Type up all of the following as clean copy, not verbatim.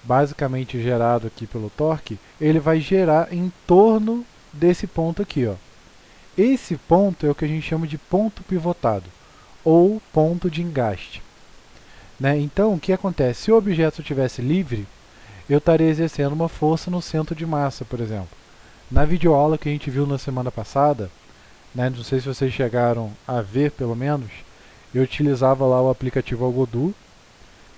basicamente gerado aqui pelo torque, ele vai gerar em torno desse ponto aqui, ó. Esse ponto é o que a gente chama de ponto pivotado, ou ponto de engaste. Né? Então, o que acontece? Se o objeto estivesse livre, eu estaria exercendo uma força no centro de massa, por exemplo. Na videoaula que a gente viu na semana passada, né, não sei se vocês chegaram a ver pelo menos, eu utilizava lá o aplicativo Algodu,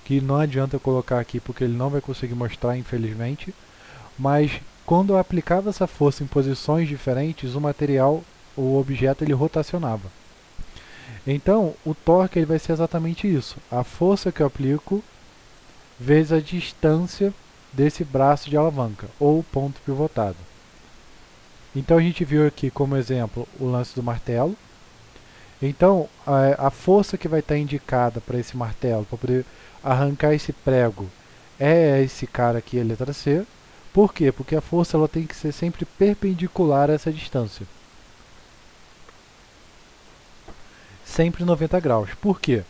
que não adianta eu colocar aqui porque ele não vai conseguir mostrar, infelizmente, mas quando eu aplicava essa força em posições diferentes, o material, o objeto, ele rotacionava. Então, o torque ele vai ser exatamente isso, a força que eu aplico vezes a distância desse braço de alavanca, ou ponto pivotado. Então a gente viu aqui como exemplo o lance do martelo. Então a força que vai estar indicada para esse martelo, para poder arrancar esse prego, é esse cara aqui, a letra C. Por quê? Porque a força ela tem que ser sempre perpendicular a essa distância. Sempre 90 graus. Por quê?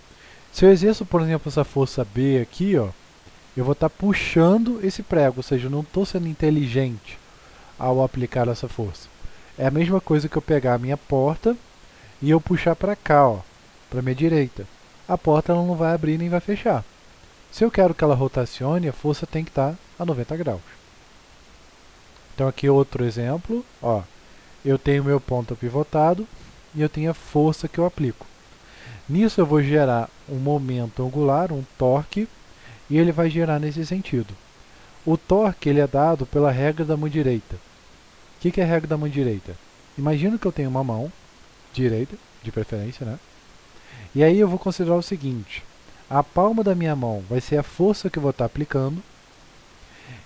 Se eu exerço, por exemplo, essa força B aqui, ó, eu vou estar puxando esse prego, ou seja, eu não estou sendo inteligente ao aplicar essa força. É a mesma coisa que eu pegar a minha porta e eu puxar para cá, ó, para minha direita. A porta ela não vai abrir nem vai fechar. Se eu quero que ela rotacione, a força tem que estar a 90 graus. Então aqui outro exemplo, ó, eu tenho meu ponto pivotado e eu tenho a força que eu aplico. Nisso eu vou gerar um momento angular, um torque, e ele vai gerar nesse sentido. O torque ele é dado pela regra da mão direita. O que é a regra da mão direita? Imagino que eu tenho uma mão direita, de preferência, né? E aí eu vou considerar o seguinte, a palma da minha mão vai ser a força que eu vou estar aplicando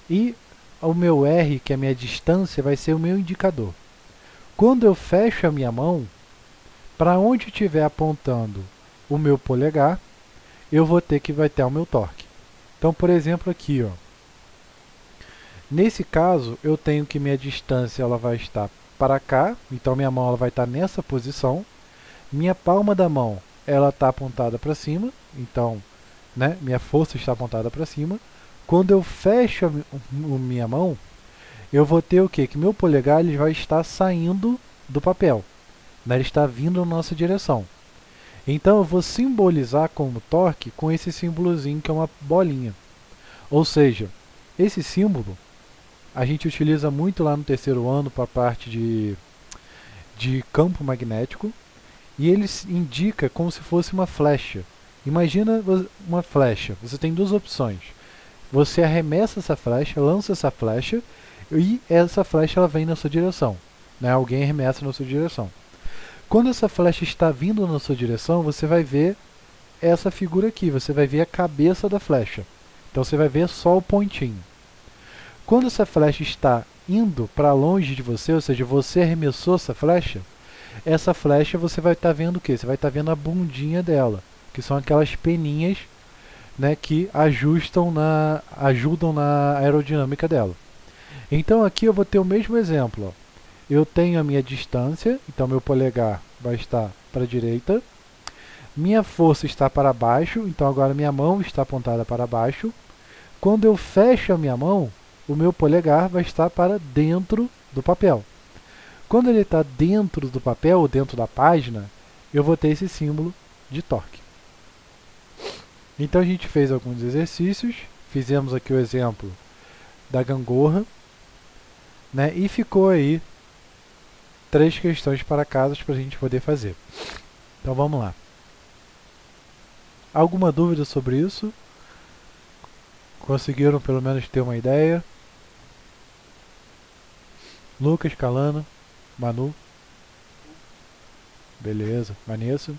e o meu R, que é a minha distância, vai ser o meu indicador. Quando eu fecho a minha mão, para onde estiver apontando o meu polegar, eu vou ter que vai ter o meu torque. Então, por exemplo, aqui, ó, nesse caso, eu tenho que minha distância ela vai estar para cá, então minha mão ela vai estar nessa posição. Minha palma da mão ela está apontada para cima, então, né, minha força está apontada para cima. Quando eu fecho a minha mão, eu vou ter o quê? Que meu polegar ele vai estar saindo do papel, né, ele está vindo na nossa direção. Então eu vou simbolizar como torque com esse símbolozinho que é uma bolinha. Ou seja, esse símbolo a gente utiliza muito lá no terceiro ano para a parte de campo magnético, e ele indica como se fosse uma flecha. Imagina uma flecha, você tem duas opções. Você arremessa essa flecha, lança essa flecha, e essa flecha ela vem na sua direção. Né? Alguém arremessa na sua direção. Quando essa flecha está vindo na sua direção, você vai ver essa figura aqui, você vai ver a cabeça da flecha. Então você vai ver só o pontinho. Quando essa flecha está indo para longe de você, ou seja, você arremessou essa flecha você vai estar vendo o quê? Você vai estar vendo a bundinha dela, que são aquelas peninhas, né, que ajudam na aerodinâmica dela. Então aqui eu vou ter o mesmo exemplo. Ó. Eu tenho a minha distância, então meu polegar vai estar para a direita. Minha força está para baixo, então agora minha mão está apontada para baixo. Quando eu fecho a minha mão, o meu polegar vai estar para dentro do papel. Quando ele está dentro do papel, ou dentro da página, eu vou ter esse símbolo de torque. Então a gente fez alguns exercícios, fizemos aqui o exemplo da gangorra, né, e ficou aí 3 questões para casa para a gente poder fazer. Então vamos lá. Alguma dúvida sobre isso? Conseguiram pelo menos ter uma ideia? Lucas, Calana, Manu? Beleza, Vanessa?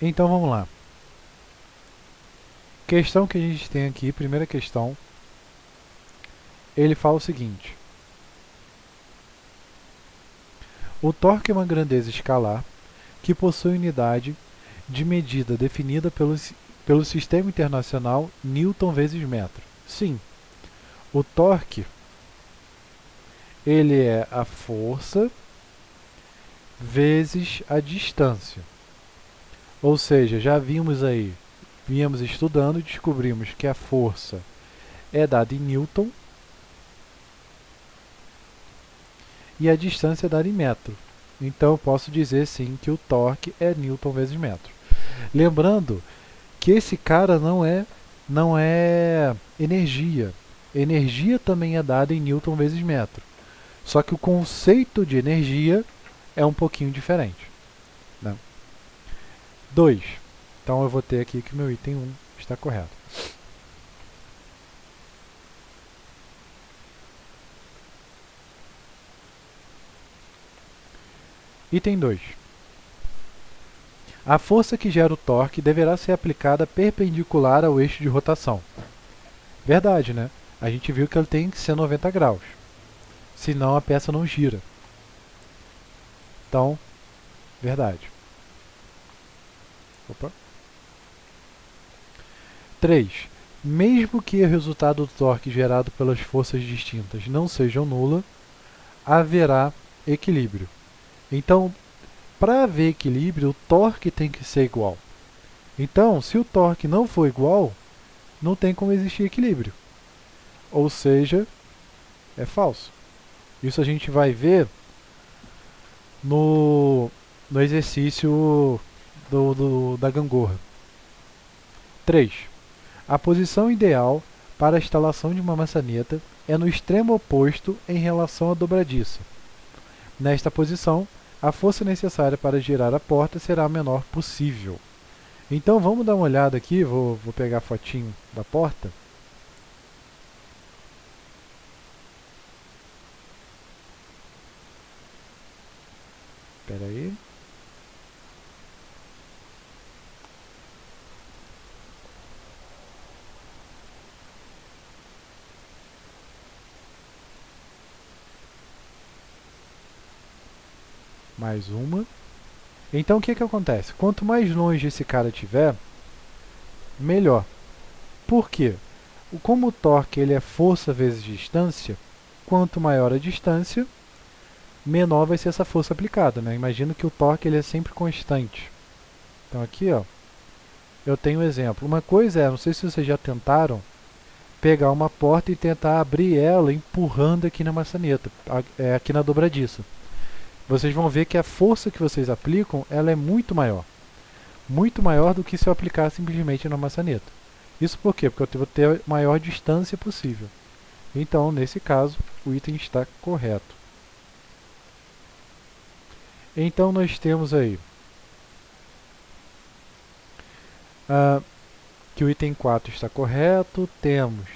Então vamos lá. Questão que a gente tem aqui, primeira questão, ele fala o seguinte. O torque é uma grandeza escalar que possui unidade de medida definida pelo Sistema Internacional Newton vezes metro. Sim, o torque ele é a força vezes a distância. Ou seja, já vimos aí, viemos estudando e descobrimos que a força é dada em Newton e a distância é dada em metro. Então eu posso dizer sim que o torque é Newton vezes metro. Lembrando que esse cara não é energia. Energia também é dada em Newton vezes metro. Só que o conceito de energia é um pouquinho diferente, né? 2. Então eu vou ter aqui que o meu item 1 está correto. Item 2. A força que gera o torque deverá ser aplicada perpendicular ao eixo de rotação. Verdade, né? A gente viu que ele tem que ser 90 graus. Senão a peça não gira. Então, verdade. Opa. 3. Mesmo que o resultado do torque gerado pelas forças distintas não seja nula, haverá equilíbrio. Então, para haver equilíbrio, o torque tem que ser igual. Então, se o torque não for igual, não tem como existir equilíbrio. Ou seja, é falso. Isso a gente vai ver no exercício da gangorra. 3. A posição ideal para a instalação de uma maçaneta é no extremo oposto em relação à dobradiça. Nesta posição, a força necessária para girar a porta será a menor possível. Então vamos dar uma olhada aqui, vou pegar a fotinho da porta. Espera aí. Mais uma. Então o que acontece? Quanto mais longe esse cara estiver, melhor. Por quê? Como o torque ele é força vezes distância, quanto maior a distância, menor vai ser essa força aplicada, né? Imagina que o torque ele é sempre constante. Então aqui, ó, eu tenho um exemplo. Uma coisa é, não sei se vocês já tentaram pegar uma porta e tentar abrir ela empurrando aqui na maçaneta, aqui na dobradiça. Vocês vão ver que a força que vocês aplicam, ela é muito maior do que se eu aplicar simplesmente na maçaneta. Isso por quê? Porque eu vou ter a maior distância possível. Então, nesse caso, o item está correto. Então, nós temos aí que o item 4 está correto, temos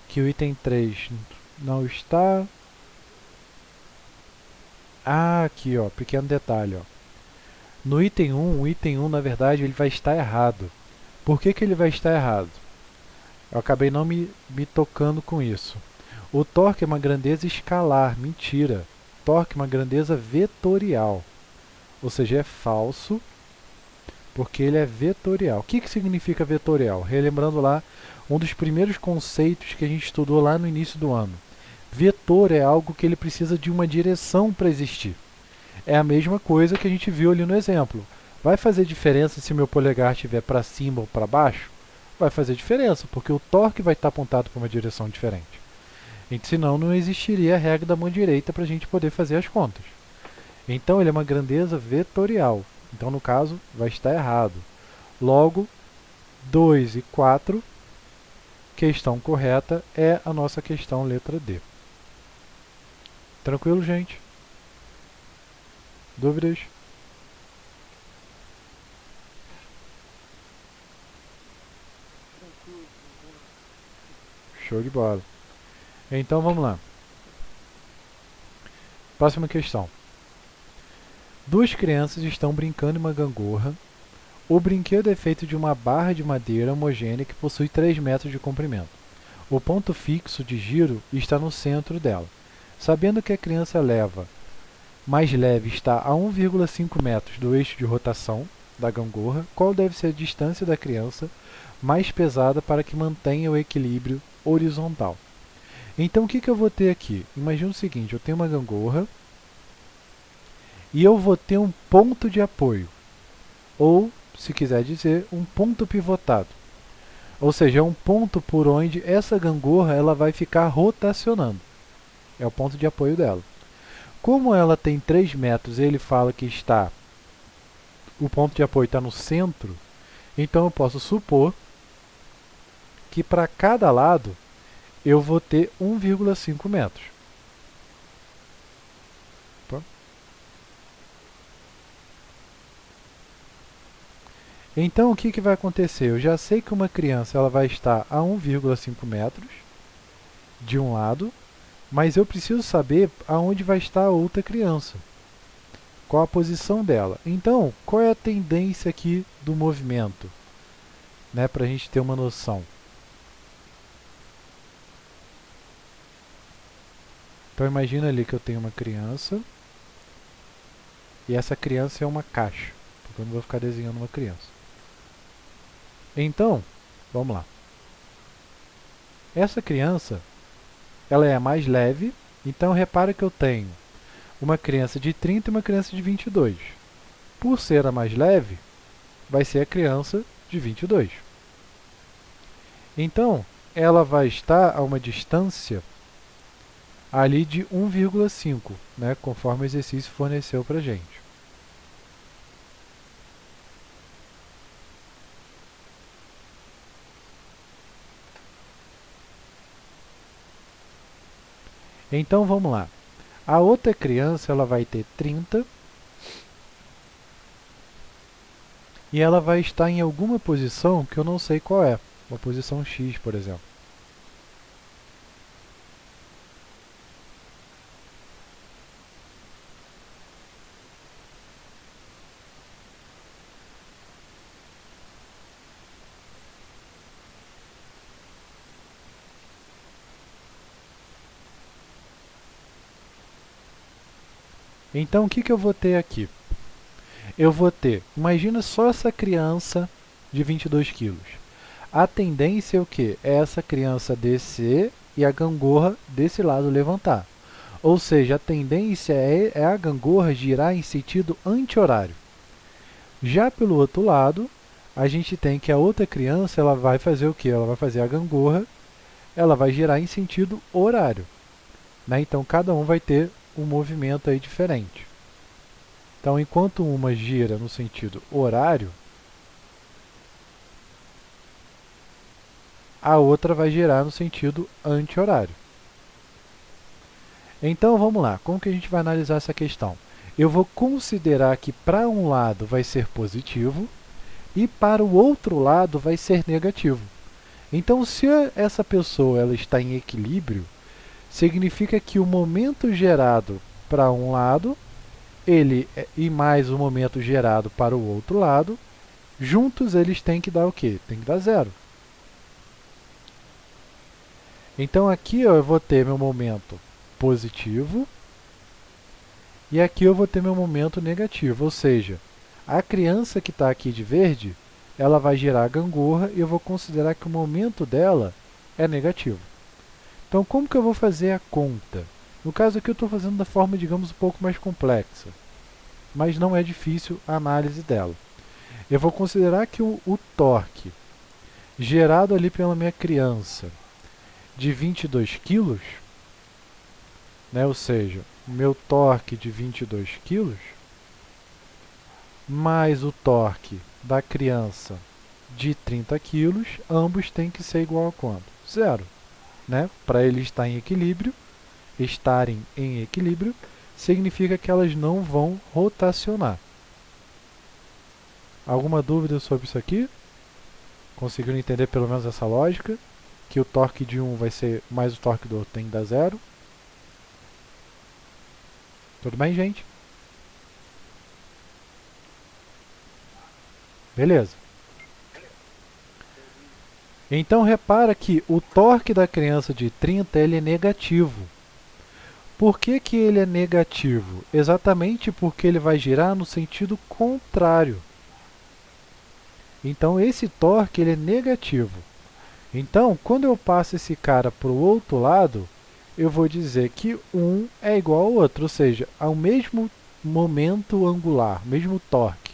que o item 3 não está. Aqui, ó, pequeno detalhe, ó. No item 1, o item 1, na verdade, ele vai estar errado. Por que ele vai estar errado? Eu acabei não me tocando com isso. O torque é uma grandeza escalar, mentira. Torque é uma grandeza vetorial. Ou seja, é falso, porque ele é vetorial. O que significa vetorial? Relembrando lá, um dos primeiros conceitos que a gente estudou lá no início do ano. Vetor é algo que ele precisa de uma direção para existir. É a mesma coisa que a gente viu ali no exemplo. Vai fazer diferença se meu polegar estiver para cima ou para baixo? Vai fazer diferença, porque o torque vai estar apontado para uma direção diferente. Senão não existiria a regra da mão direita para a gente poder fazer as contas. Então ele é uma grandeza vetorial. Então no caso vai estar errado. Logo, 2 e 4, questão correta é a nossa questão letra D. Tranquilo, gente? Dúvidas? Show de bola. Então vamos lá. Próxima questão. Duas crianças estão brincando em uma gangorra. O brinquedo é feito de uma barra de madeira homogênea que possui 3 metros de comprimento. O ponto fixo de giro está no centro dela. Sabendo que a criança mais leve está a 1,5 metros do eixo de rotação da gangorra, qual deve ser a distância da criança mais pesada para que mantenha o equilíbrio horizontal? Então o que eu vou ter aqui? Imagina o seguinte, eu tenho uma gangorra e eu vou ter um ponto de apoio, ou, se quiser dizer, um ponto pivotado. Ou seja, é um ponto por onde essa gangorra ela vai ficar rotacionando. É o ponto de apoio dela. Como ela tem 3 metros e ele fala que o ponto de apoio está no centro, então eu posso supor que para cada lado eu vou ter 1,5 metros. Opa. Então o que vai acontecer? Eu já sei que uma criança ela vai estar a 1,5 metros de um lado, mas eu preciso saber aonde vai estar a outra criança. Qual a posição dela. Então, qual é a tendência aqui do movimento? Né, para a gente ter uma noção. Então imagina ali que eu tenho uma criança e essa criança é uma caixa, porque eu não vou ficar desenhando uma criança. Então, vamos lá. Essa criança, ela é a mais leve, então repara que eu tenho uma criança de 30 e uma criança de 22. Por ser a mais leve, vai ser a criança de 22. Então, ela vai estar a uma distância ali de 1,5, né, conforme o exercício forneceu para a gente. Então vamos lá. A outra criança ela vai ter 30 e ela vai estar em alguma posição que eu não sei qual é. Uma posição X, por exemplo. Então o que eu vou ter aqui? Eu vou ter, imagina só essa criança de 22 quilos. A tendência é o quê? É essa criança descer e a gangorra desse lado levantar. Ou seja, a tendência é a gangorra girar em sentido anti-horário. Já pelo outro lado, a gente tem que a outra criança ela vai fazer o quê? Ela vai fazer a gangorra, ela vai girar em sentido horário. Né? Então, cada um vai ter um movimento aí diferente. Então, enquanto uma gira no sentido horário, a outra vai girar no sentido anti-horário. Então, vamos lá. Como que a gente vai analisar essa questão? Eu vou considerar que para um lado vai ser positivo e para o outro lado vai ser negativo. Então, se essa pessoa ela está em equilíbrio, significa que o momento gerado para um lado e mais o momento gerado para o outro lado, juntos eles têm que dar o quê? Tem que dar zero. Então aqui eu vou ter meu momento positivo e aqui eu vou ter meu momento negativo, ou seja, a criança que está aqui de verde, ela vai girar a gangorra e eu vou considerar que o momento dela é negativo. Então como que eu vou fazer a conta? No caso aqui eu estou fazendo da forma, digamos, um pouco mais complexa, mas não é difícil a análise dela. Eu vou considerar que o torque gerado ali pela minha criança de 22 quilos, né, ou seja, meu torque de 22 quilos, mais o torque da criança de 30 quilos, ambos têm que ser igual a quanto? Zero. Né? Para ele estar em equilíbrio, estarem em equilíbrio, significa que elas não vão rotacionar. Alguma dúvida sobre isso aqui? Conseguiram entender pelo menos essa lógica? Que o torque de um vai ser mais o torque do outro tem que dar zero. Tudo bem, gente? Beleza. Então repara que o torque da criança de 30 ele é negativo. Por que ele é negativo? Exatamente porque ele vai girar no sentido contrário. Então esse torque ele é negativo. Então, quando eu passo esse cara para o outro lado, eu vou dizer que um é igual ao outro, ou seja, ao mesmo momento angular, mesmo torque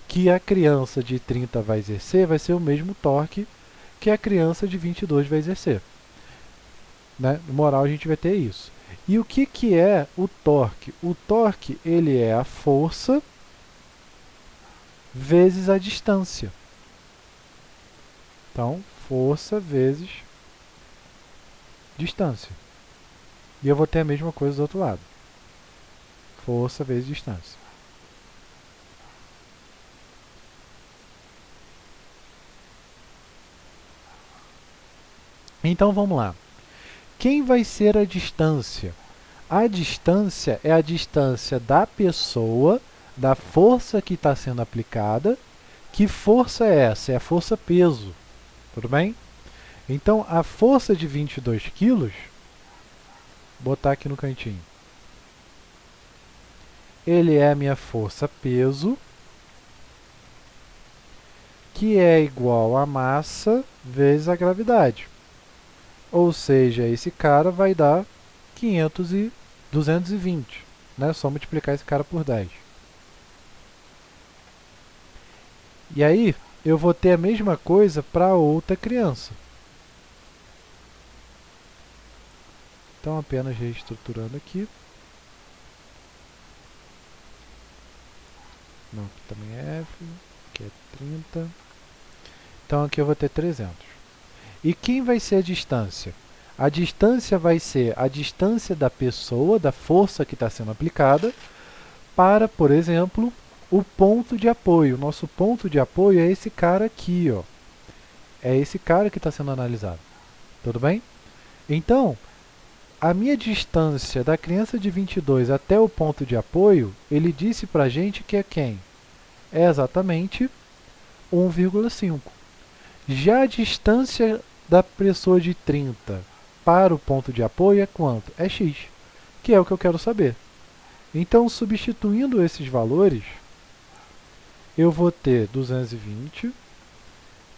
que a criança de 30 vai exercer, vai ser o mesmo torque que a criança de 22 vai exercer. Né? No moral, a gente vai ter isso. E o que é o torque? O torque, ele é a força vezes a distância. Então, força vezes distância. E eu vou ter a mesma coisa do outro lado. Força vezes distância. Então, vamos lá. Quem vai ser a distância? A distância é a distância da pessoa, da força que está sendo aplicada. Que força é essa? É a força peso. Tudo bem? Então, a força de 22 quilos, vou botar aqui no cantinho. Ele é a minha força peso, que é igual a massa vezes a gravidade. Ou seja, esse cara vai dar 220. Né? Só multiplicar esse cara por 10. E aí, eu vou ter a mesma coisa para outra criança. Então, apenas reestruturando aqui. Não, aqui também é F, aqui é 30. Então, aqui eu vou ter 300. E quem vai ser a distância? A distância vai ser a distância da pessoa, da força que está sendo aplicada, para, por exemplo, o ponto de apoio. Nosso ponto de apoio é esse cara aqui, ó. É esse cara que está sendo analisado. Tudo bem? Então, a minha distância da criança de 22 até o ponto de apoio, ele disse para a gente que é quem? É exatamente 1,5. Já a distância da pessoa de 30 para o ponto de apoio é quanto? É x, que é o que eu quero saber. Então, substituindo esses valores, eu vou ter 220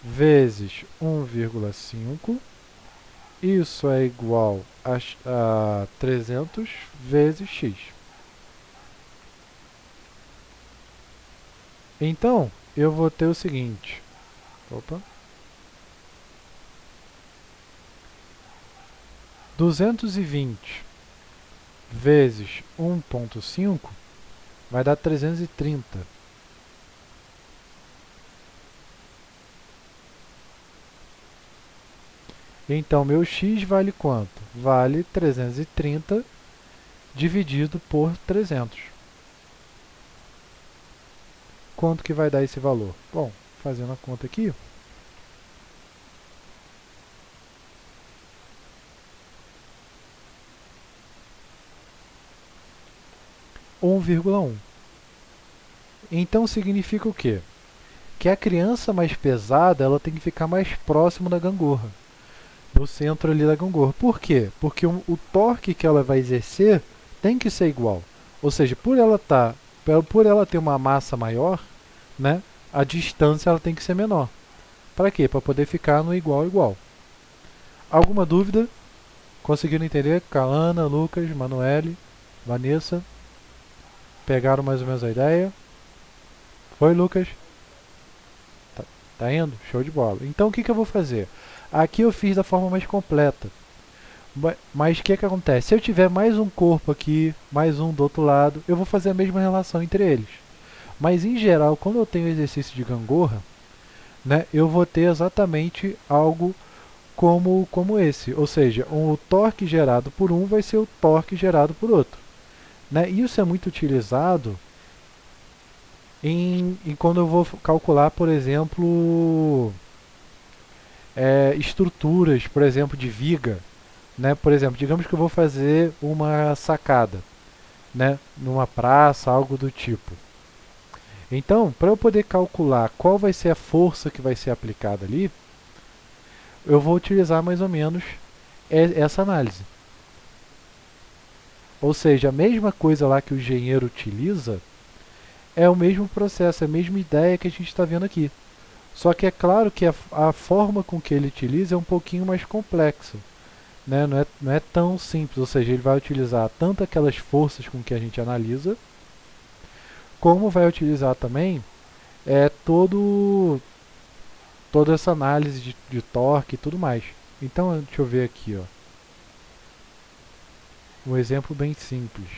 vezes 1,5. Isso é igual a 300 vezes x. Então, eu vou ter o seguinte. Opa. 220 vezes 1,5 vai dar 330. Então, meu x vale quanto? Vale 330 dividido por 300. Quanto que vai dar esse valor? Bom, fazendo a conta aqui, 1,1. Então significa o quê? Que a criança mais pesada ela tem que ficar mais próximo da gangorra, do centro ali da gangorra. Por quê? Porque o torque que ela vai exercer tem que ser igual. Ou seja, por ela ter uma massa maior, né, a distância ela tem que ser menor. Para quê? Para poder ficar no igual igual. Alguma dúvida? Conseguiram entender? Kalana, Lucas, Manuele, Vanessa? Pegaram mais ou menos a ideia? Foi, Lucas? Tá indo? Show de bola. Então o que eu vou fazer? Aqui eu fiz da forma mais completa. Mas o que acontece? Se eu tiver mais um corpo aqui, mais um do outro lado, eu vou fazer a mesma relação entre eles. Mas em geral, quando eu tenho exercício de gangorra, né, eu vou ter exatamente algo como esse. Ou seja, o torque gerado por um vai ser o torque gerado por outro. Né? Isso é muito utilizado em quando eu vou calcular, por exemplo, estruturas, por exemplo, de viga. Né? Por exemplo, digamos que eu vou fazer uma sacada, né? Numa praça, algo do tipo. Então, para eu poder calcular qual vai ser a força que vai ser aplicada ali, eu vou utilizar mais ou menos essa análise. Ou seja, a mesma coisa lá que o engenheiro utiliza é o mesmo processo, é a mesma ideia que a gente está vendo aqui. Só que é claro que a forma com que ele utiliza é um pouquinho mais complexa. Né? Não é tão simples, ou seja, ele vai utilizar tanto aquelas forças com que a gente analisa, como vai utilizar também todo toda essa análise de torque e tudo mais. Então, deixa eu ver aqui, ó. Um exemplo bem simples.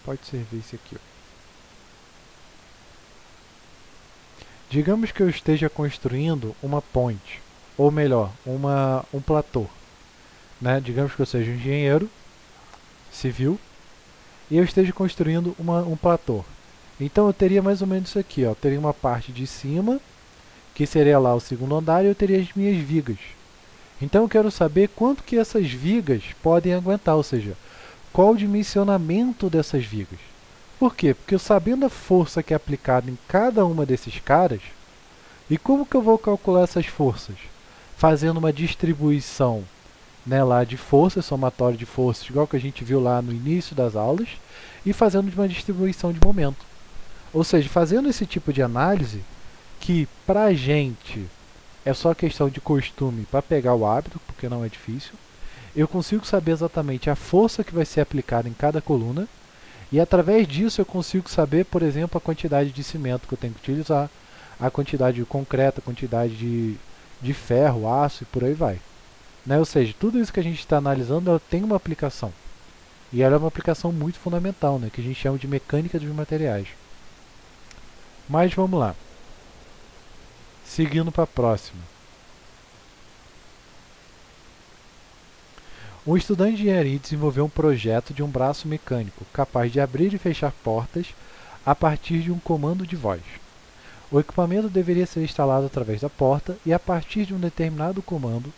Pode servir esse aqui, ó. Digamos que eu esteja construindo uma ponte, ou melhor, um platô. Né? Digamos que eu seja um engenheiro civil e eu esteja construindo um platô. Então eu teria mais ou menos isso aqui, ó. Eu teria uma parte de cima, que seria lá o segundo andar, e eu teria as minhas vigas. Então eu quero saber quanto que essas vigas podem aguentar, ou seja, qual o dimensionamento dessas vigas. Por quê? Porque eu sabendo a força que é aplicada em cada uma desses caras, e como que eu vou calcular essas forças? Fazendo uma distribuição, né, lá de forças, somatório de forças, igual que a gente viu lá no início das aulas, e fazendo uma distribuição de momento. Ou seja, fazendo esse tipo de análise, que para a gente é só questão de costume para pegar o hábito, porque não é difícil, eu consigo saber exatamente a força que vai ser aplicada em cada coluna, e através disso eu consigo saber, por exemplo, a quantidade de cimento que eu tenho que utilizar, a quantidade de concreto, a quantidade de ferro, aço e por aí vai. Né? Ou seja, tudo isso que a gente está analisando ela tem uma aplicação. E ela é uma aplicação muito fundamental, né? Que a gente chama de mecânica dos materiais. Mas vamos lá. Seguindo para a próxima. Um estudante de engenharia desenvolveu um projeto de um braço mecânico capaz de abrir e fechar portas a partir de um comando de voz. O equipamento deveria ser instalado através da porta e, a partir de um determinado comando,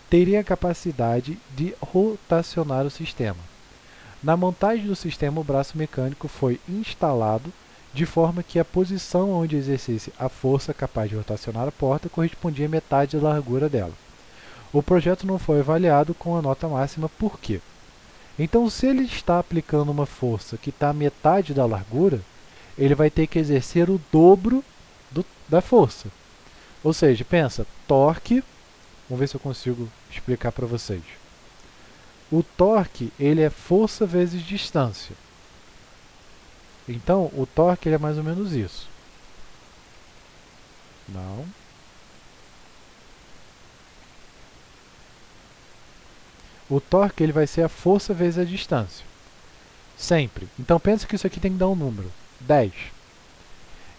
teria a capacidade de rotacionar o sistema. Na montagem do sistema, o braço mecânico foi instalado de forma que a posição onde exercesse a força capaz de rotacionar a porta correspondia à metade da largura dela. O projeto não foi avaliado com a nota máxima. Por quê? Então, se ele está aplicando uma força que está à metade da largura, ele vai ter que exercer o dobro da força. Ou seja, pensa, torque, vamos ver se eu consigo explicar para vocês. O torque, ele é força vezes distância. Então, o torque ele é mais ou menos isso. Não. O torque ele vai ser a força vezes a distância. Sempre. Então, pensa que isso aqui tem que dar um número. 10.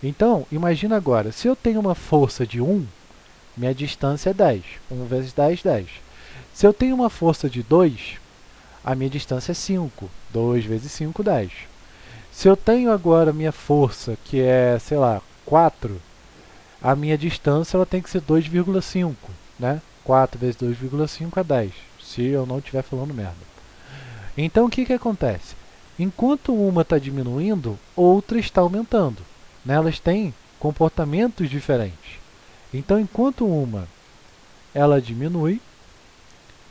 Então, imagina agora, se eu tenho uma força de 1, minha distância é 10. 1 vezes 10, 10. Se eu tenho uma força de 2, a minha distância é 5. 2 vezes 5, 10. Se eu tenho agora minha força, que é, sei lá, 4, a minha distância ela tem que ser 2,5, né? 4 vezes 2,5 é 10, se eu não estiver falando merda. Então, o que que acontece? Enquanto uma está diminuindo, outra está aumentando. Né? Elas têm comportamentos diferentes. Então, enquanto uma ela diminui,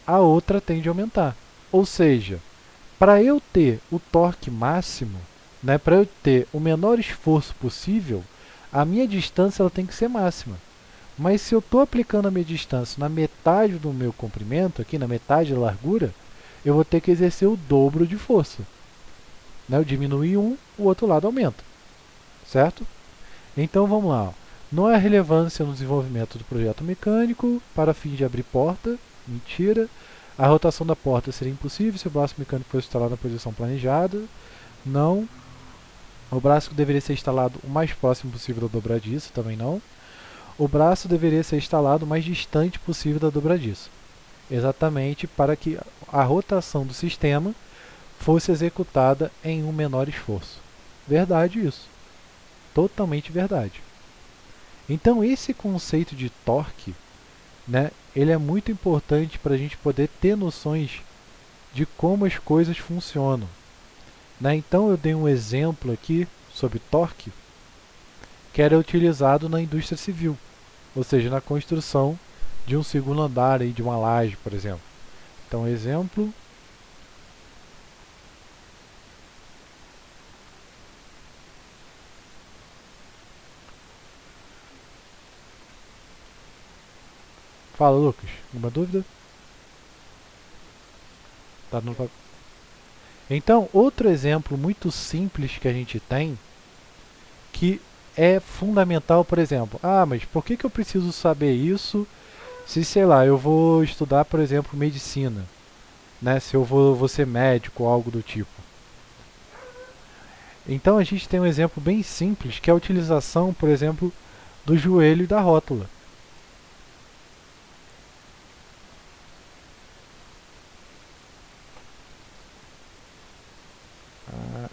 a outra tende a aumentar. Ou seja, para eu ter o torque máximo, né, para eu ter o menor esforço possível, a minha distância ela tem que ser máxima. Mas se eu estou aplicando a minha distância na metade do meu comprimento, aqui na metade da largura, eu vou ter que exercer o dobro de força. Né? Eu diminui um, o outro lado aumenta. Certo? Então vamos lá. Ó. Não há relevância no desenvolvimento do projeto mecânico para fim de abrir porta. Mentira. A rotação da porta seria impossível se o braço mecânico fosse instalado na posição planejada. Não. O braço deveria ser instalado o mais próximo possível da dobradiça. Também não. O braço deveria ser instalado o mais distante possível da dobradiça. Exatamente para que a rotação do sistema fosse executada em um menor esforço. Verdade isso. Totalmente verdade. Então esse conceito de torque, né, ele é muito importante para a gente poder ter noções de como as coisas funcionam. Né? Então eu dei um exemplo aqui sobre torque que era utilizado na indústria civil, ou seja, na construção de um segundo andar aí, de uma laje, por exemplo. Então, exemplo. Fala, Lucas. Alguma dúvida? Tá dando pra... Então, outro exemplo muito simples que a gente tem, que é fundamental, por exemplo, mas por que eu preciso saber isso se, sei lá, eu vou estudar, por exemplo, medicina, né? Se eu vou ser médico ou algo do tipo. Então a gente tem um exemplo bem simples, que é a utilização, por exemplo, do joelho e da rótula.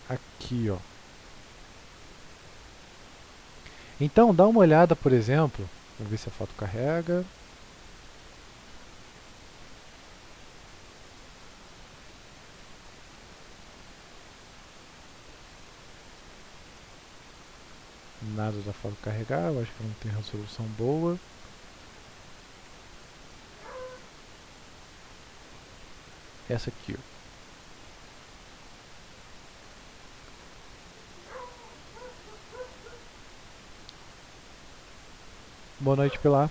Aqui, ó. Então, dá uma olhada, por exemplo, vamos ver se a foto carrega. Nada da foto carregar, eu acho que não tem resolução boa. Essa aqui, ó. Boa noite, Pilar.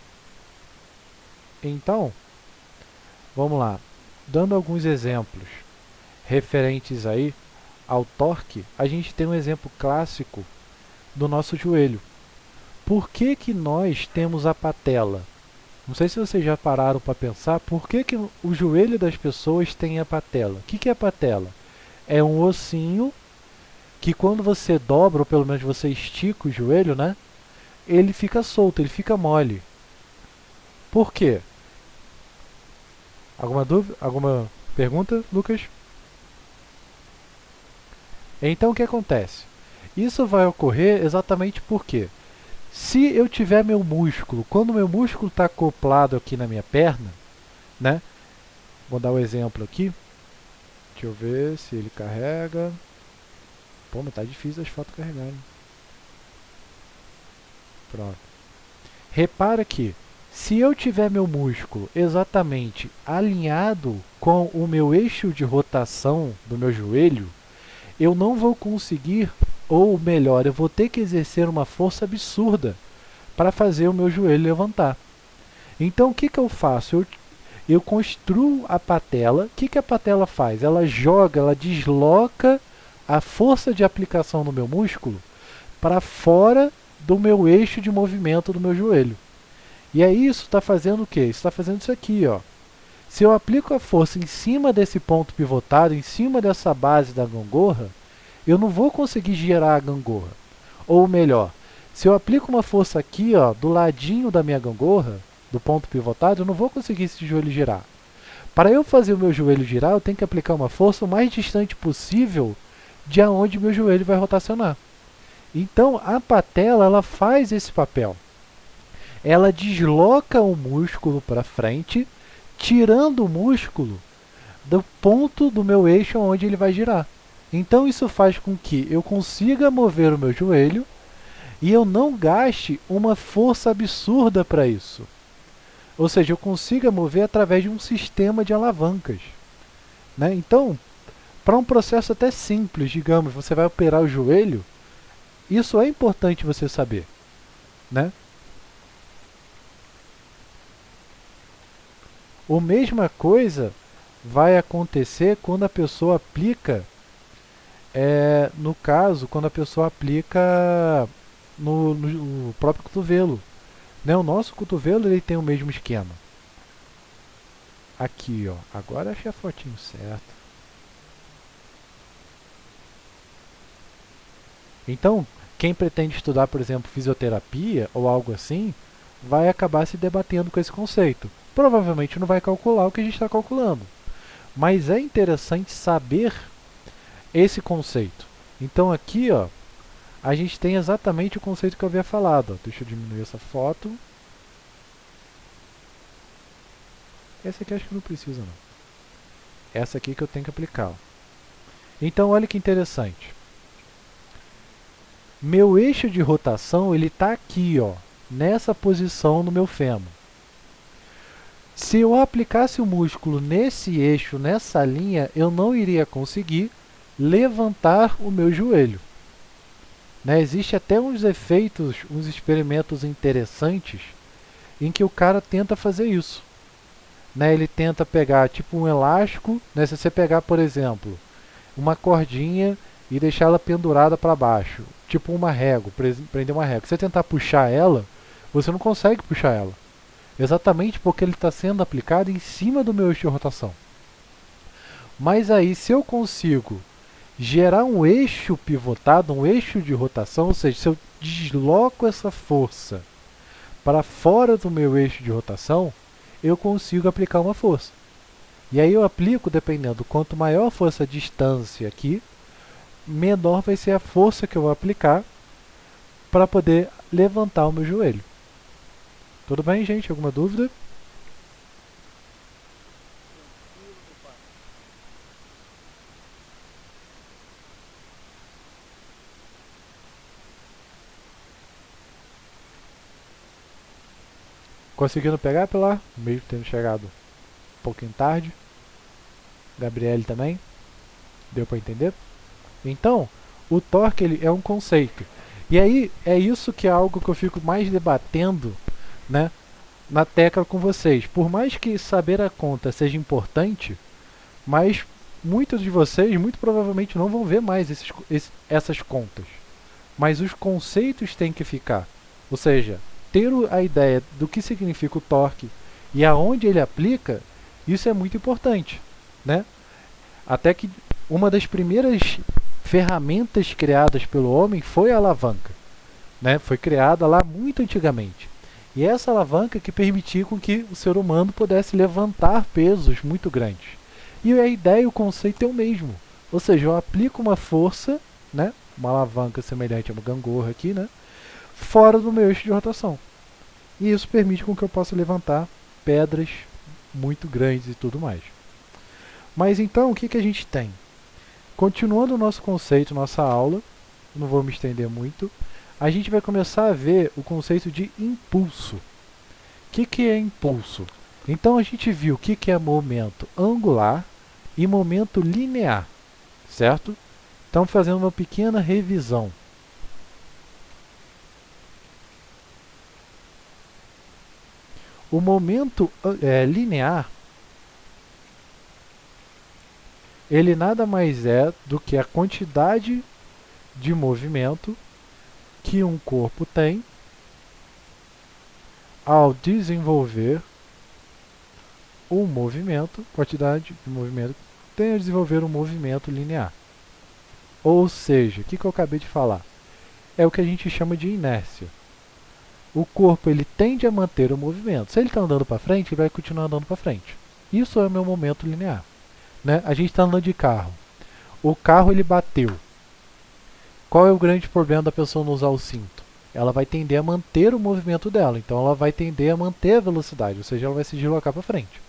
Então, vamos lá. Dando alguns exemplos referentes aí ao torque, a gente tem um exemplo clássico do nosso joelho. Por que que nós temos a patela? Não sei se vocês já pararam para pensar por que que o joelho das pessoas tem a patela. O que é a patela? É um ossinho que quando você dobra, ou pelo menos você estica o joelho, né? Ele fica solto, ele fica mole. Por quê? Alguma dúvida? Alguma pergunta, Lucas? Então o que acontece? Isso vai ocorrer exatamente porque se eu tiver meu músculo, quando meu músculo está acoplado aqui na minha perna, né? Vou dar um exemplo aqui. Deixa eu ver se ele carrega. Pô, mas tá difícil as fotos carregarem. Pronto. Repara que se eu tiver meu músculo exatamente alinhado com o meu eixo de rotação do meu joelho, eu não vou conseguir, ou melhor, eu vou ter que exercer uma força absurda para fazer o meu joelho levantar. Então o que eu faço? Eu construo a patela. O que a patela faz? Ela joga, ela desloca a força de aplicação no meu músculo para fora do meu eixo de movimento do meu joelho. E aí isso está fazendo o quê? Isso está fazendo isso aqui, ó. Se eu aplico a força em cima desse ponto pivotado, em cima dessa base da gangorra, eu não vou conseguir girar a gangorra. Ou melhor, se eu aplico uma força aqui, ó, do ladinho da minha gangorra, do ponto pivotado, eu não vou conseguir esse joelho girar. Para eu fazer o meu joelho girar, eu tenho que aplicar uma força o mais distante possível de onde meu joelho vai rotacionar. Então, a patela, ela faz esse papel. Ela desloca o músculo para frente, tirando o músculo do ponto do meu eixo onde ele vai girar. Então isso faz com que eu consiga mover o meu joelho e eu não gaste uma força absurda para isso. Ou seja, eu consiga mover através de um sistema de alavancas. Né? Então, para um processo até simples, digamos, você vai operar o joelho, isso é importante você saber. Né? A mesma coisa vai acontecer quando a pessoa aplica, no caso, quando a pessoa aplica no próprio cotovelo. Né? O nosso cotovelo ele tem o mesmo esquema. Aqui, ó. Agora achei a fotinho certo. Então, quem pretende estudar, por exemplo, fisioterapia ou algo assim, vai acabar se debatendo com esse conceito. Provavelmente não vai calcular o que a gente está calculando. Mas é interessante saber esse conceito. Então aqui, ó, a gente tem exatamente o conceito que eu havia falado. Ó. Deixa eu diminuir essa foto. Essa aqui acho que não precisa não. Essa aqui que eu tenho que aplicar. Ó. Então olha que interessante. Meu eixo de rotação ele está aqui, ó, nessa posição no meu fêmur. Se eu aplicasse o músculo nesse eixo, nessa linha, eu não iria conseguir levantar o meu joelho. Né? Existe até uns efeitos, uns experimentos interessantes em que o cara tenta fazer isso. Né? Ele tenta pegar tipo um elástico, né? Se você pegar, por exemplo, uma cordinha e deixar ela pendurada para baixo, tipo uma régua, prender uma régua. Se você tentar puxar ela, você não consegue puxar ela. Exatamente porque ele está sendo aplicado em cima do meu eixo de rotação. Mas aí, se eu consigo gerar um eixo pivotado, um eixo de rotação, ou seja, se eu desloco essa força para fora do meu eixo de rotação, eu consigo aplicar uma força. E aí eu aplico, dependendo, quanto maior for essa distância aqui, menor vai ser a força que eu vou aplicar para poder levantar o meu joelho. Tudo bem, gente? Alguma dúvida? Conseguindo pegar, Pilar? Mesmo tendo chegado um pouquinho tarde. Gabriele também? Deu para entender? Então, o torque ele é um conceito. E aí, é isso que é algo que eu fico mais debatendo, né, na tecla com vocês. Por mais que saber a conta seja importante, mas muitos de vocês muito provavelmente não vão ver mais essas contas. Mas os conceitos têm que ficar. Ou seja, ter a ideia do que significa o torque e aonde ele aplica, isso é muito importante, né? Até que uma das primeiras ferramentas criadas pelo homem foi a alavanca, né? Foi criada lá muito antigamente. E essa alavanca que permitia com que o ser humano pudesse levantar pesos muito grandes. E a ideia e o conceito é o mesmo. Ou seja, eu aplico uma força, né? Uma alavanca semelhante a uma gangorra aqui, né? Fora do meu eixo de rotação. E isso permite com que eu possa levantar pedras muito grandes e tudo mais. Mas então, o que, que a gente tem? Continuando o nosso conceito, nossa aula, não vou me estender muito, a gente vai começar a ver o conceito de impulso. O que é impulso? Então a gente viu o que é momento angular e momento linear, certo? Então fazendo uma pequena revisão. O momento linear, ele nada mais é do que a quantidade de movimento que um corpo tem ao desenvolver um movimento, quantidade de movimento que tem ao desenvolver um movimento linear. Ou seja, o que eu acabei de falar? É o que a gente chama de inércia. O corpo ele tende a manter o movimento. Se ele está andando para frente, ele vai continuar andando para frente. Isso é o meu momento linear. Né? A gente está andando de carro. O carro ele bateu. Qual é o grande problema da pessoa não usar o cinto? Ela vai tender a manter o movimento dela. Então ela vai tender a manter a velocidade, ou seja, ela vai se deslocar para frente.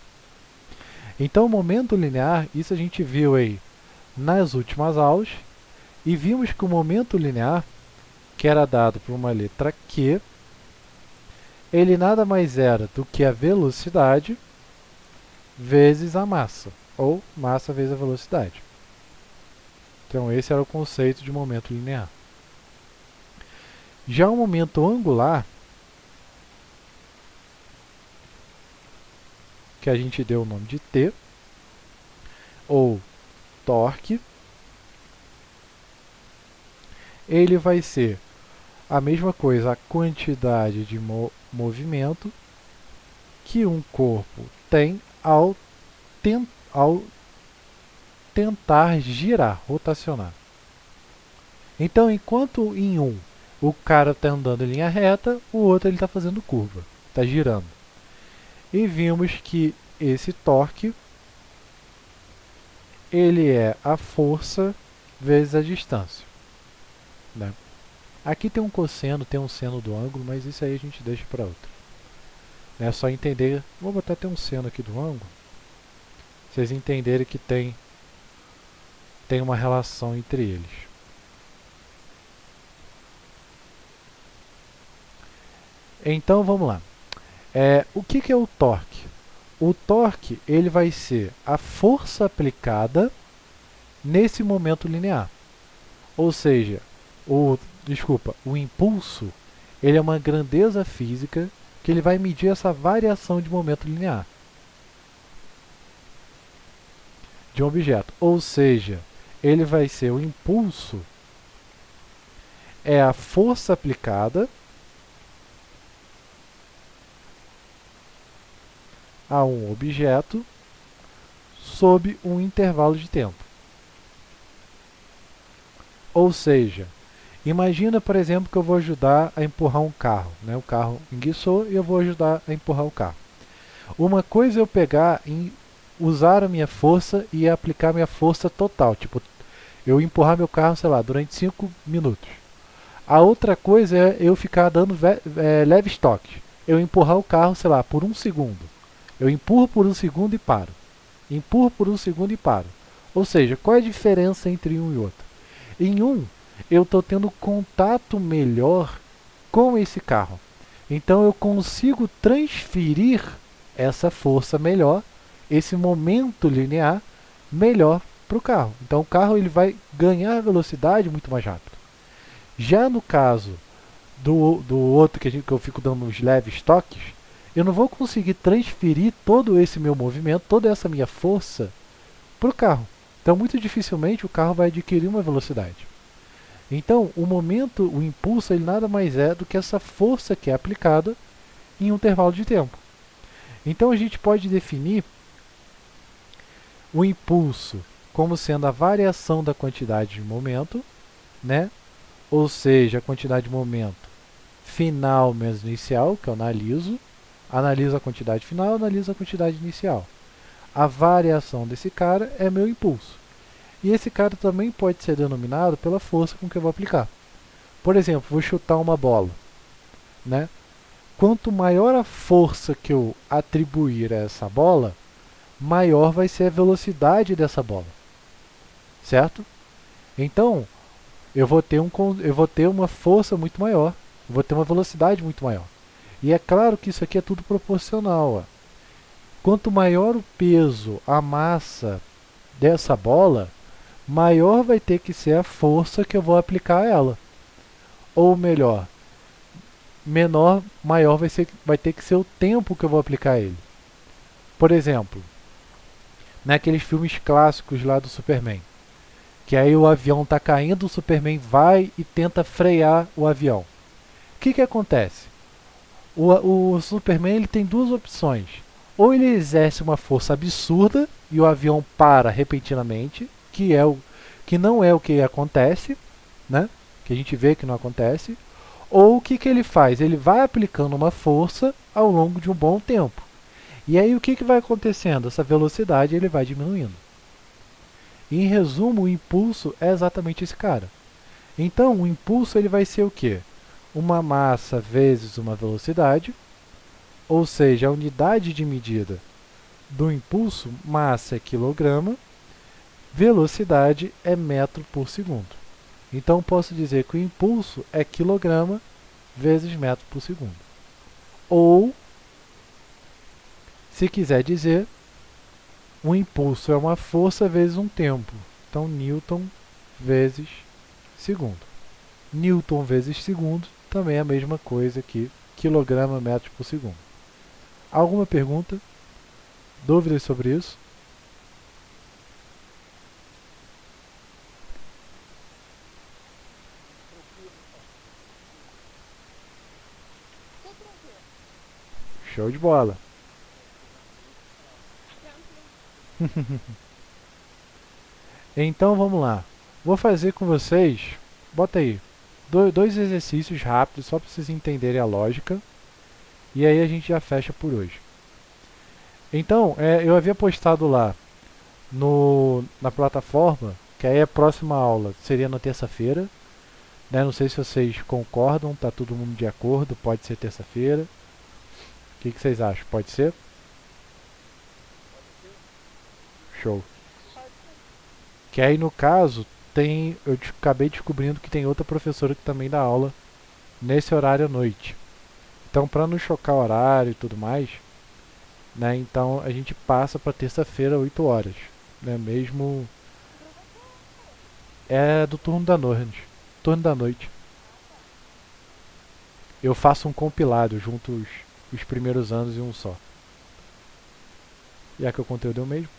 Então o momento linear, isso a gente viu aí nas últimas aulas, e vimos que o momento linear, que era dado por uma letra Q, ele nada mais era do que a velocidade vezes a massa, ou massa vezes a velocidade. Então esse era o conceito de momento linear. Já o momento angular, que a gente deu o nome de T, ou torque, ele vai ser a mesma coisa, a quantidade de movimento que um corpo tem ao tentar girar, rotacionar. Então, enquanto em um o cara está andando em linha reta, o outro ele está fazendo curva, está girando. E vimos que esse torque ele é a força vezes a distância. Né? Aqui tem um cosseno, tem um seno do ângulo, mas isso aí a gente deixa para outra. É só entender, vou botar até um seno aqui do ângulo, vocês entenderem que tem uma relação entre eles. Então vamos lá. O que é o torque? O torque ele vai ser a força aplicada nesse momento linear. Ou seja, o impulso ele é uma grandeza física que ele vai medir essa variação de momento linear de um objeto. Ou seja, ele vai ser o impulso, é a força aplicada a um objeto sob um intervalo de tempo. Ou seja, imagina, por exemplo, que eu vou ajudar a empurrar um carro, né? O carro enguiçou e eu vou ajudar a empurrar o carro. Uma coisa é eu pegar e usar a minha força e aplicar minha força total, tipo, eu empurrar meu carro, sei lá, durante 5 minutos. A outra coisa é eu ficar dando leve estoque. Eu empurrar o carro, sei lá, por 1 segundo. Eu empurro por 1 segundo e paro. Empurro por 1 segundo e paro. Ou seja, qual é a diferença entre um e outro? Em um, eu estou tendo contato melhor com esse carro. Então eu consigo transferir essa força melhor, esse momento linear melhor para o carro. Então o carro ele vai ganhar velocidade muito mais rápido. Já no caso do outro que eu fico dando os leves toques, eu não vou conseguir transferir todo esse meu movimento, toda essa minha força para o carro. Então muito dificilmente o carro vai adquirir uma velocidade. Então o momento, o impulso, ele nada mais é do que essa força que é aplicada em um intervalo de tempo. Então a gente pode definir o impulso como sendo a variação da quantidade de momento, né? Ou seja, a quantidade de momento final menos inicial, que eu analiso a quantidade final, analiso a quantidade inicial. A variação desse cara é meu impulso. E esse cara também pode ser denominado pela força com que eu vou aplicar. Por exemplo, vou chutar uma bola, né? Quanto maior a força que eu atribuir a essa bola, maior vai ser a velocidade dessa bola, certo? Então, eu vou ter uma força muito maior, eu vou ter uma velocidade muito maior. E é claro que isso aqui é tudo proporcional. Ó. Quanto maior o peso, a massa dessa bola, maior vai ter que ser a força que eu vou aplicar a ela. Ou melhor, maior vai ter que ser o tempo que eu vou aplicar a ele. Por exemplo, naqueles filmes clássicos lá do Superman, que aí o avião está caindo, o Superman vai e tenta frear o avião. O que acontece? O Superman ele tem duas opções. Ou ele exerce uma força absurda e o avião para repentinamente, que não é o que acontece, né? Que a gente vê que não acontece. Ou o que ele faz? Ele vai aplicando uma força ao longo de um bom tempo. E aí o que vai acontecendo? Essa velocidade ele vai diminuindo. E, em resumo, o impulso é exatamente esse cara. Então, o impulso ele vai ser o quê? Uma massa vezes uma velocidade, ou seja, a unidade de medida do impulso, massa é quilograma, velocidade é metro por segundo. Então, posso dizer que o impulso é quilograma vezes metro por segundo. Ou, se quiser dizer, um impulso é uma força vezes um tempo. Então, Newton vezes segundo. Newton vezes segundo também é a mesma coisa que quilograma metro por segundo. Alguma pergunta? Dúvidas sobre isso? Show de bola! Então vamos lá. Vou fazer com vocês, bota aí, dois exercícios rápidos só para vocês entenderem a lógica. E aí a gente já fecha por hoje. Então, eu havia postado lá na plataforma, que aí a próxima aula seria na terça-feira. Né? Não sei se vocês concordam, tá todo mundo de acordo, pode ser terça-feira. O que vocês acham? Pode ser? Show. Que aí no caso, eu acabei descobrindo que tem outra professora que também dá aula nesse horário à noite. Então, para não chocar o horário e tudo mais, né, então a gente passa para terça-feira, 8 horas. Né, mesmo. É do turno da noite. Turno da noite. Eu faço um compilado, junto os primeiros anos em um só. Já que o conteúdo é o mesmo.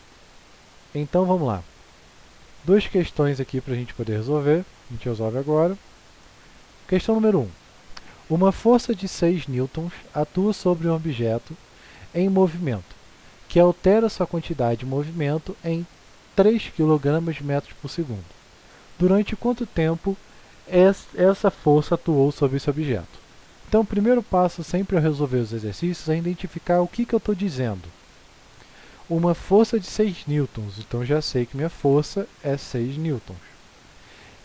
Então vamos lá. Duas questões aqui para a gente poder resolver. A gente resolve agora. Questão número 1. Uma força de 6 newtons atua sobre um objeto em movimento, que altera sua quantidade de movimento em 3 kg/metro por segundo. Durante quanto tempo essa força atuou sobre esse objeto? Então, o primeiro passo sempre ao resolver os exercícios é identificar o que eu estou dizendo. Uma força de 6 newtons, então já sei que minha força é 6 newtons.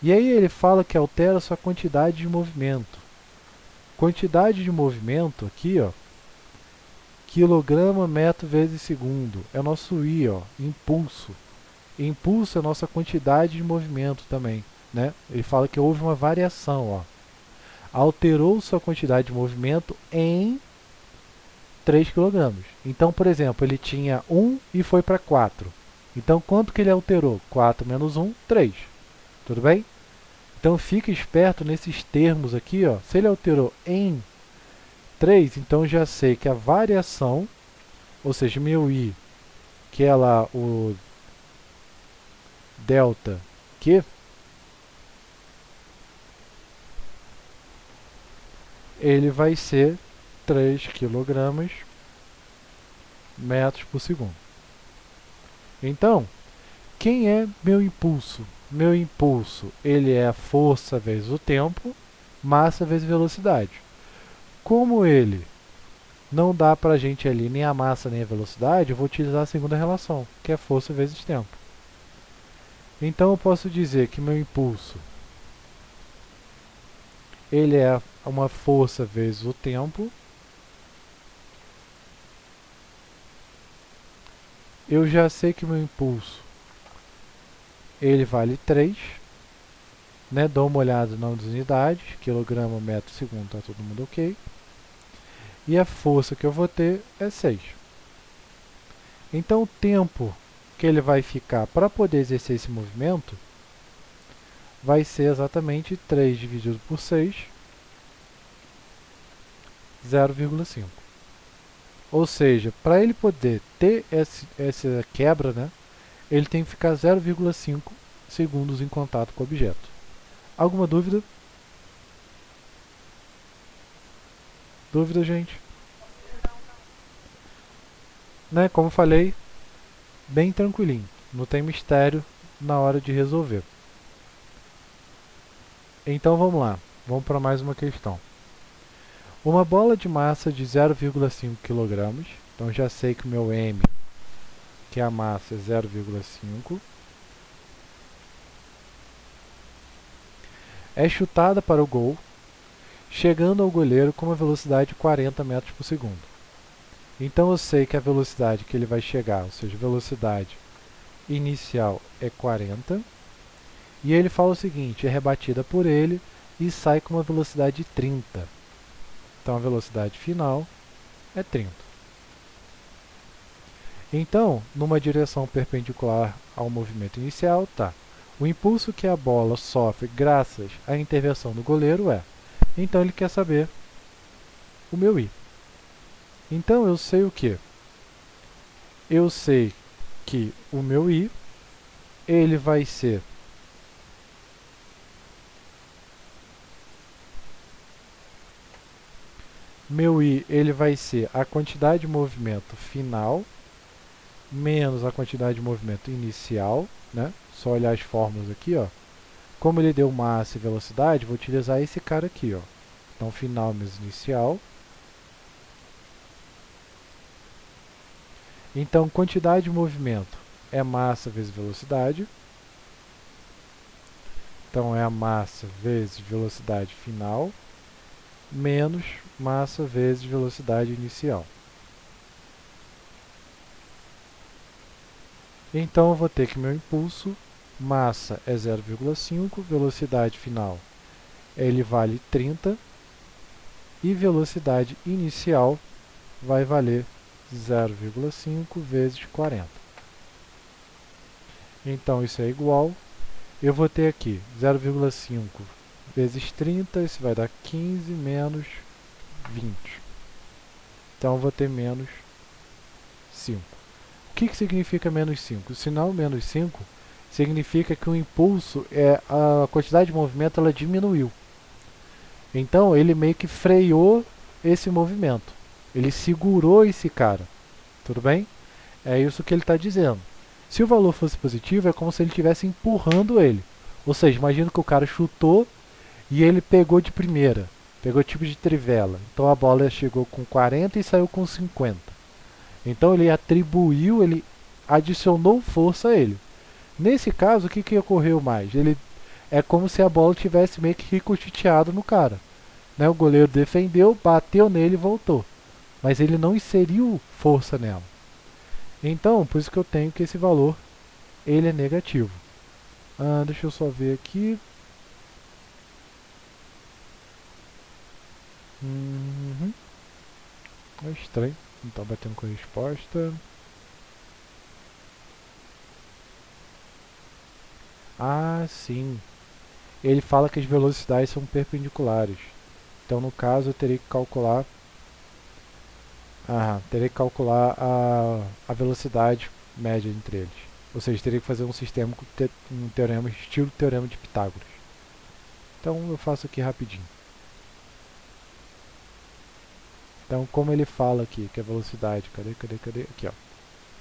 E aí ele fala que altera sua quantidade de movimento. Quantidade de movimento aqui, ó, quilograma metro vezes segundo, é nosso I, ó, impulso. Impulso é a nossa quantidade de movimento também, né? Ele fala que houve uma variação, ó. Alterou sua quantidade de movimento em 3 kg. Então, por exemplo, ele tinha 1 e foi para 4. Então, quanto que ele alterou? 4 menos 1, 3. Tudo bem? Então, fica esperto nesses termos aqui, ó. Se ele alterou em 3, então já sei que a variação, ou seja, meu I, que é lá o delta Q, ele vai ser 3 kg metros por segundo. Então, quem é meu impulso? Meu impulso, ele é a força vezes o tempo, massa vezes velocidade. Como ele não dá para a gente ali nem a massa nem a velocidade, eu vou utilizar a segunda relação, que é força vezes tempo. Então eu posso dizer que meu impulso, ele é uma força vezes o tempo. Eu já sei que meu impulso, ele vale 3, né? Dou uma olhada nas unidades, quilograma, metro, segundo, tá todo mundo ok. E a força que eu vou ter é 6. Então o tempo que ele vai ficar para poder exercer esse movimento vai ser exatamente 3 dividido por 6, 0,5. Ou seja, para ele poder ter essa quebra, né, ele tem que ficar 0,5 segundos em contato com o objeto. Alguma dúvida? Dúvida, gente? Né, como falei, bem tranquilinho. Não tem mistério na hora de resolver. Então vamos lá. Vamos para mais uma questão. Uma bola de massa de 0,5 kg. Então já sei que o meu M, que é a massa, é 0,5. É chutada para o gol, chegando ao goleiro com uma velocidade de 40 metros por segundo. Então eu sei que a velocidade que ele vai chegar, ou seja, a velocidade inicial é 40. E ele fala o seguinte, é rebatida por ele e sai com uma velocidade de 30. Então a velocidade final é 30. Então, numa direção perpendicular ao movimento inicial, tá. O impulso que a bola sofre graças à intervenção do goleiro é. Então ele quer saber o meu I. Então eu sei o quê? Eu sei que o meu I, ele vai ser a quantidade de movimento final menos a quantidade de movimento inicial, né? Só olhar as fórmulas aqui, ó. Como ele deu massa e velocidade, vou utilizar esse cara aqui, ó. Então, final menos inicial. Então, quantidade de movimento é massa vezes velocidade. Então, é a massa vezes velocidade final, menos massa vezes velocidade inicial. Então, eu vou ter que meu impulso, massa é 0,5, velocidade final, ele vale 30, e velocidade inicial vai valer 0,5 vezes 40. Então, isso é igual, eu vou ter aqui 0,5 vezes 30, isso vai dar 15 menos 20. Então, eu vou ter menos 5. O que significa menos 5? O sinal menos 5 significa que o impulso, a quantidade de movimento, ela diminuiu. Então ele meio que freou esse movimento. Ele segurou esse cara. Tudo bem? É isso que ele está dizendo. Se o valor fosse positivo, é como se ele estivesse empurrando ele. Ou seja, imagina que o cara chutou e ele pegou de primeira. Pegou tipo de trivela. Então a bola chegou com 40 e saiu com 50. Então ele atribuiu, ele adicionou força a ele. Nesse caso, o que ocorreu mais? Ele é como se a bola tivesse meio que ricocheteado no cara. Né? O goleiro defendeu, bateu nele e voltou. Mas ele não inseriu força nela. Então, por isso que eu tenho que esse valor ele é negativo. Deixa eu só ver aqui. É estranho. Não está batendo com a resposta. Sim. Ele fala que as velocidades são perpendiculares. Então, no caso, eu teria que calcular. Teria que calcular a velocidade média entre eles. Ou seja, teria que fazer um sistema com um teorema, estilo teorema de Pitágoras. Então, eu faço aqui rapidinho. Então, como ele fala aqui que a velocidade, cadê? Aqui, ó.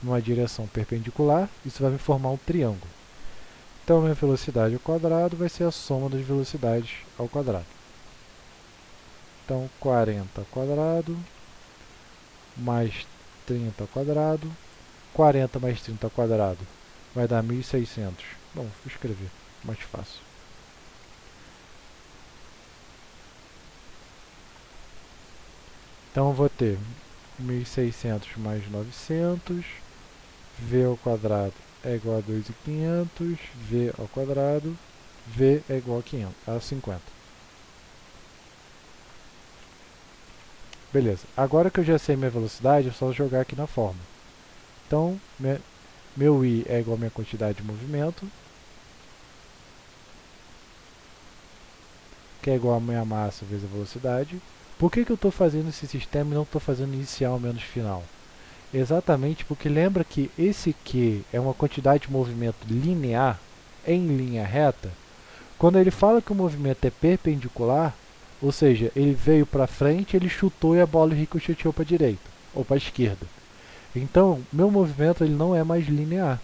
Numa direção perpendicular, isso vai me formar um triângulo. Então, a minha velocidade ao quadrado vai ser a soma das velocidades ao quadrado. Então, 40 ao quadrado mais 30 ao quadrado. 40 mais 30 ao quadrado vai dar 1.600. Bom, vou escrever, mais fácil. Então, eu vou ter 1.600 mais 900, v ao quadrado é igual a 2.500, v ao quadrado, v é igual a 500, a 50. Beleza, agora que eu já sei minha velocidade, é só jogar aqui na fórmula. Então, meu i é igual a minha quantidade de movimento, que é igual a minha massa vezes a velocidade. Por que eu estou fazendo esse sistema e não estou fazendo inicial menos final? Exatamente porque lembra que esse Q é uma quantidade de movimento linear, em linha reta. Quando ele fala que o movimento é perpendicular, ou seja, ele veio para frente, ele chutou e a bola ricocheteou para a direita ou para a esquerda. Então, meu movimento ele não é mais linear.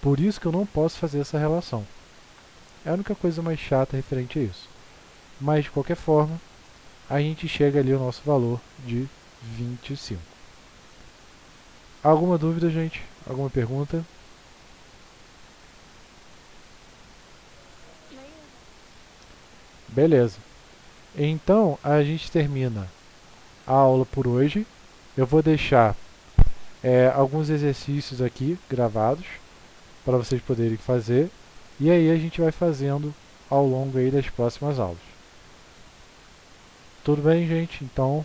Por isso que eu não posso fazer essa relação. É a única coisa mais chata referente a isso. Mas, de qualquer forma, a gente chega ali ao nosso valor de 25. Alguma dúvida, gente? Alguma pergunta? Beleza. Então, a gente termina a aula por hoje. Eu vou deixar alguns exercícios aqui gravados para vocês poderem fazer. E aí a gente vai fazendo ao longo aí das próximas aulas. Tudo bem, gente? Então,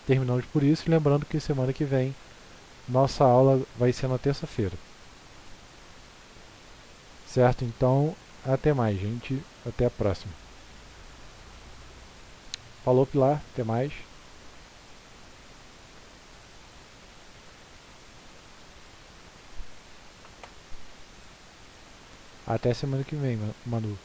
terminamos por isso. Lembrando que semana que vem nossa aula vai ser na terça-feira. Certo? Então, até mais, gente. Até a próxima. Falou, Pilar. Até mais. Até semana que vem, Manu.